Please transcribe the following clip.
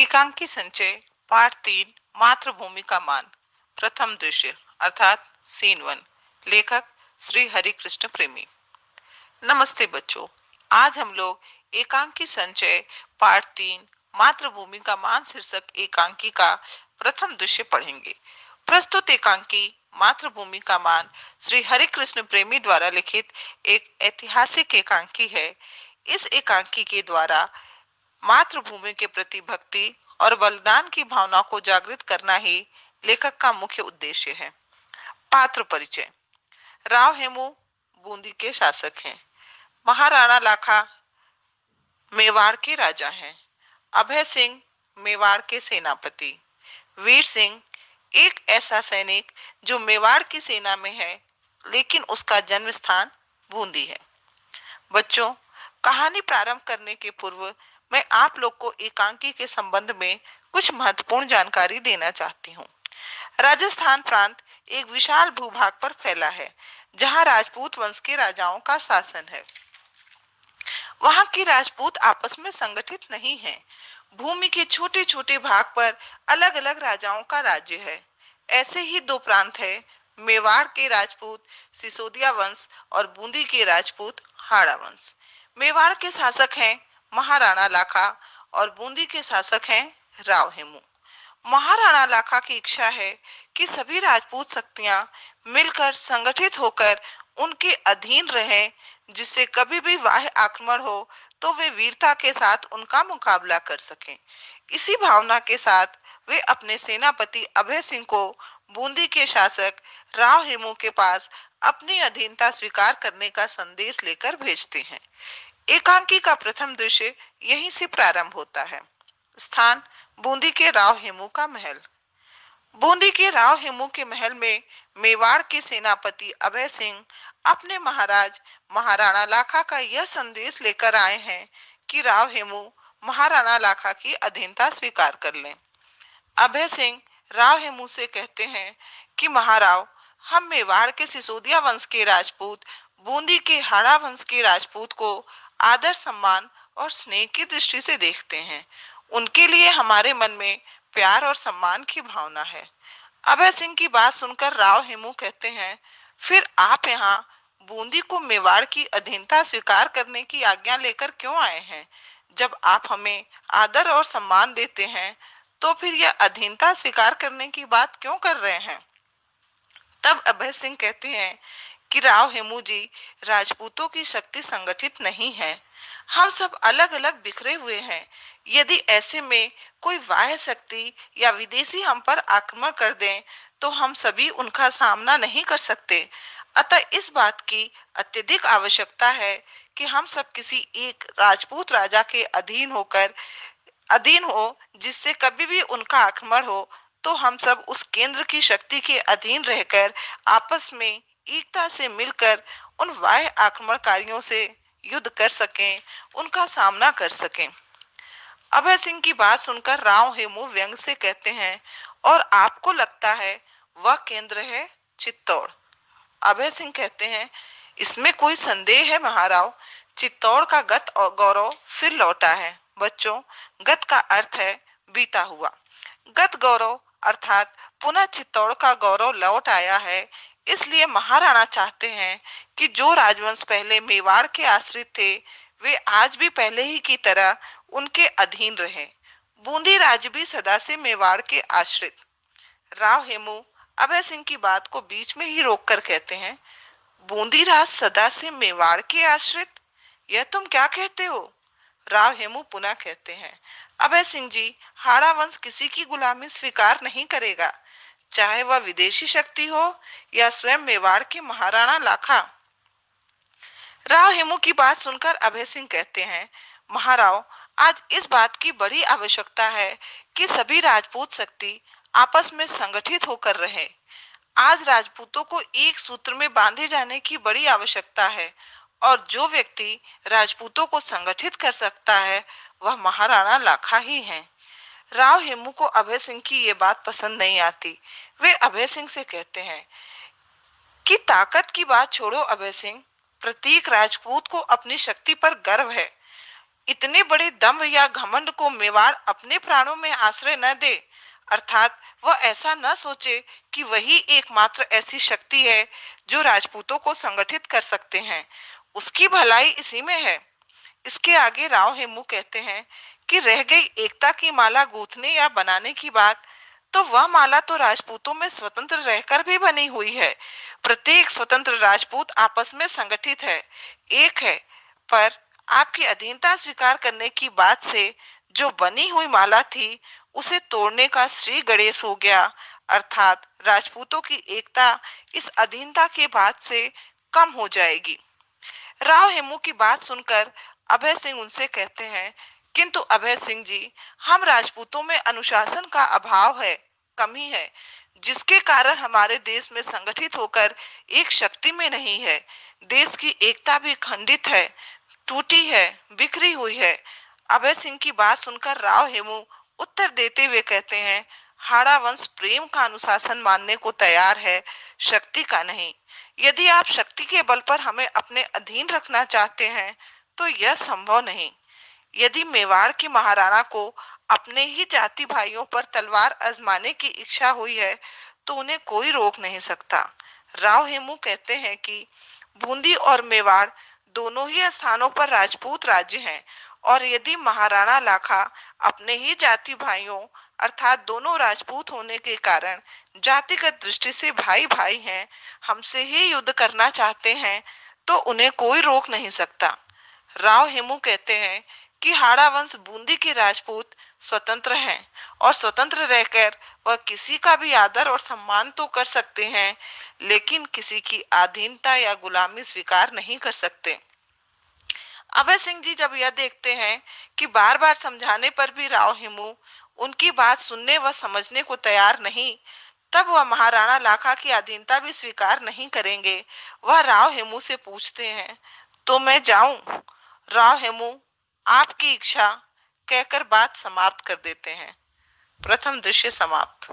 एकांकी संचय पाठ 3 मातृभूमि का मान। प्रथम दृश्य अर्थात सीन 1। लेखक श्री हरि कृष्ण प्रेमी। नमस्ते बच्चों, आज हम लोग एकांकी संचय पाठ 3 मातृभूमि का मान शीर्षक एकांकी का प्रथम दृश्य पढ़ेंगे। प्रस्तुत एकांकी मातृभूमि का मान श्री हरि कृष्ण प्रेमी द्वारा लिखित एक ऐतिहासिक एकांकी है। इस एकांकी के द्वारा मातृभूमि के प्रति भक्ति और बलिदान की भावना को जागृत करना ही लेखक का मुख्य उद्देश्य है। पात्र परिचय। राव हेमू बूंदी के शासक हैं। महाराणा लाखा मेवाड़ के राजा हैं। अभय सिंह मेवाड़ के सेनापति। वीर सिंह एक ऐसा सैनिक जो मेवाड़ की सेना में है, लेकिन उसका जन्म स्थान बूंदी है। बच्चों, कहानी प्रारंभ करने के पूर्व मैं आप लोग को एकांकी के संबंध में कुछ महत्वपूर्ण जानकारी देना चाहती हूँ। राजस्थान प्रांत एक विशाल भूभाग पर फैला है, जहाँ राजपूत वंश के राजाओं का शासन है। वहाँ के राजपूत आपस में संगठित नहीं हैं। भूमि के छोटे छोटे भाग पर अलग अलग राजाओं का राज्य है। ऐसे ही दो प्रांत है, मेवाड़ के राजपूत सिसोदिया वंश और बूंदी के राजपूत हाड़ा वंश। मेवाड़ के शासक हैं महाराणा लाखा और बूंदी के शासक हैं राव हेमू। महाराणा लाखा की इच्छा है कि सभी राजपूत शक्तियां मिलकर संगठित होकर उनके अधीन रहें, जिससे कभी भी बाह्य आक्रमण हो तो वे वीरता के साथ उनका मुकाबला कर सकें। इसी भावना के साथ वे अपने सेनापति अभय सिंह को बूंदी के शासक राव हेमू के पास अपनी अधीनता स्वीकार करने का संदेश लेकर भेजते हैं। एकांकी का प्रथम दृश्य यहीं से प्रारंभ होता है। स्थान बूंदी के राव हेमू का महल। बूंदी के राव हेमू के महल में मेवाड़ के सेनापति अभय सिंह अपने महाराज महाराणा लाखा का यह संदेश लेकर आए हैं कि राव हेमू महाराणा लाखा की अधीनता स्वीकार कर लें। अभय सिंह राव हेमू से कहते हैं कि महाराव, हम मेवाड़ के सिसोदिया वंश के राजपूत बूंदी के हाड़ा वंश के राजपूत को आदर सम्मान और स्नेह की दृष्टि से देखते हैं। उनके लिए हमारे मन में प्यार और सम्मान की भावना है। अभय सिंह की बात सुनकर राव हेमू कहते हैं, फिर आप यहाँ बूंदी को मेवाड़ की अधीनता स्वीकार करने की आज्ञा लेकर क्यों आए हैं? जब आप हमें आदर और सम्मान देते हैं तो फिर यह अधीनता स्वीकार करने की बात क्यों कर रहे हैं? तब अभय सिंह कहते हैं कि राव हेमू जी, राजपूतों की शक्ति संगठित नहीं है। हम सब अलग अलग बिखरे हुए हैं। यदि ऐसे में कोई बाह्य शक्ति या विदेशी हम पर आक्रमण कर दें तो हम सभी उनका सामना नहीं कर सकते। अतः इस बात की अत्यधिक आवश्यकता है कि हम सब किसी एक राजपूत राजा के अधीन हो, जिससे कभी भी उनका आक्रमण हो तो हम सब उस केंद्र की शक्ति के अधीन रहकर आपस में एकता से मिलकर उन बाह्य आक्रमणकारियों से युद्ध कर सकें, उनका सामना कर सकें। अभय सिंह की बात सुनकर राव हेमू व्यंग से कहते हैं, और आपको लगता है वह केंद्र है चित्तौड़? अभय सिंह कहते हैं, इसमें कोई संदेह है महाराव, चित्तौड़ का गत और गौरव फिर लौटा है। बच्चों, गत का अर्थ है बीता हुआ। गत गौरव अर्थात पुनः चित्तौड़ का गौरव लौट आया है। इसलिए महाराणा चाहते हैं कि जो राजवंश पहले मेवाड़ के आश्रित थे, वे आज भी पहले ही की तरह उनके अधीन रहें। बूंदी राज्य भी सदा से मेवाड़ के आश्रित। राव हेमू अभय सिंह की बात को बीच में ही रोककर कहते हैं, बूंदी राज सदा से मेवाड़ के आश्रित? यह तुम क्या कहते हो? राव हेमू पुनः कहते हैं, अभय सिंह जी, हाड़ा वंश किसी की गुलामी स्वीकार नहीं करेगा, चाहे वह विदेशी शक्ति हो या स्वयं मेवाड़ के महाराणा लाखा। राव हेमू की बात सुनकर अभय सिंह कहते हैं, महाराव, आज इस बात की बड़ी आवश्यकता है कि सभी राजपूत शक्ति आपस में संगठित होकर रहे। आज राजपूतों को एक सूत्र में बांधे जाने की बड़ी आवश्यकता है, और जो व्यक्ति राजपूतों को संगठित कर सकता है वह महाराणा लाखा ही है। राव हेमू को अभय सिंह की ये बात पसंद नहीं आती। वे अभय सिंह से कहते हैं कि ताकत की बात छोड़ो अभय सिंह, प्रत्येक राजपूत को अपनी शक्ति पर गर्व है। इतने बड़े दम्भ या घमंड को मेवाड़ अपने प्राणों में आश्रय न दे, अर्थात वह ऐसा न सोचे कि वही एकमात्र ऐसी शक्ति है जो राजपूतों को संगठित कर सकते हैं। उसकी भलाई इसी में है। इसके आगे राव हेमू कहते हैं कि रह गई एकता की माला गूंथने या बनाने की बात, तो वह माला तो राजपूतों में स्वतंत्र रहकर भी बनी हुई है। प्रत्येक स्वतंत्र राजपूत आपस में संगठित है, एक है। पर आपकी अधीनता स्वीकार करने की बात से जो बनी हुई माला थी, उसे तोड़ने का श्री गणेश हो गया, अर्थात राजपूतों की एकता इस अधीनता के बाद से कम हो जाएगी। राव हेमू की बात सुनकर अभय सिंह उनसे कहते हैं, किंतु अभय सिंह जी, हम राजपूतों में अनुशासन का अभाव है, कमी है, जिसके कारण हमारे देश में संगठित होकर एक शक्ति में नहीं है। देश की एकता भी खंडित है, टूटी है, बिखरी हुई है। अभय सिंह की बात सुनकर राव हेमू उत्तर देते हुए कहते हैं, हाड़ा वंश प्रेम का अनुशासन मानने को तैयार है, शक्ति का नहीं। यदि आप शक्ति के बल पर हमें अपने अधीन रखना चाहते हैं, तो यह संभव नहीं। यदि मेवाड़ के महाराणा को अपने ही जाति भाइयों पर तलवार आजमाने की इच्छा हुई है, तो उन्हें कोई रोक नहीं सकता। राव हेमू कहते हैं कि बूंदी और मेवाड़ दोनों ही स्थानों पर राजपूत राज्य हैं, और यदि महाराणा लाखा अपने ही जाति भाइयों अर्थात दोनों राजपूत होने के कारण जातिगत दृष्टि से भाई भाई हैं, हमसे ही युद्ध करना चाहते हैं, तो उन्हें कोई रोक नहीं सकता। राव हेमू कहते हैं कि हाड़ा वंश बूंदी के राजपूत स्वतंत्र हैं, और स्वतंत्र रहकर वह किसी का भी आदर और सम्मान तो कर सकते हैं, लेकिन किसी की अधीनता या गुलामी स्वीकार नहीं कर सकते। अभय सिंह जी जब यह देखते हैं कि बार बार समझाने पर भी राव हेमू उनकी बात सुनने व समझने को तैयार नहीं, तब वह महाराणा लाखा की अधीनता भी स्वीकार नहीं करेंगे। वह राव हेमू से पूछते हैं, तो मैं जाऊं? राव हेमू आपकी इच्छा कहकर बात समाप्त कर देते हैं। प्रथम दृश्य समाप्त।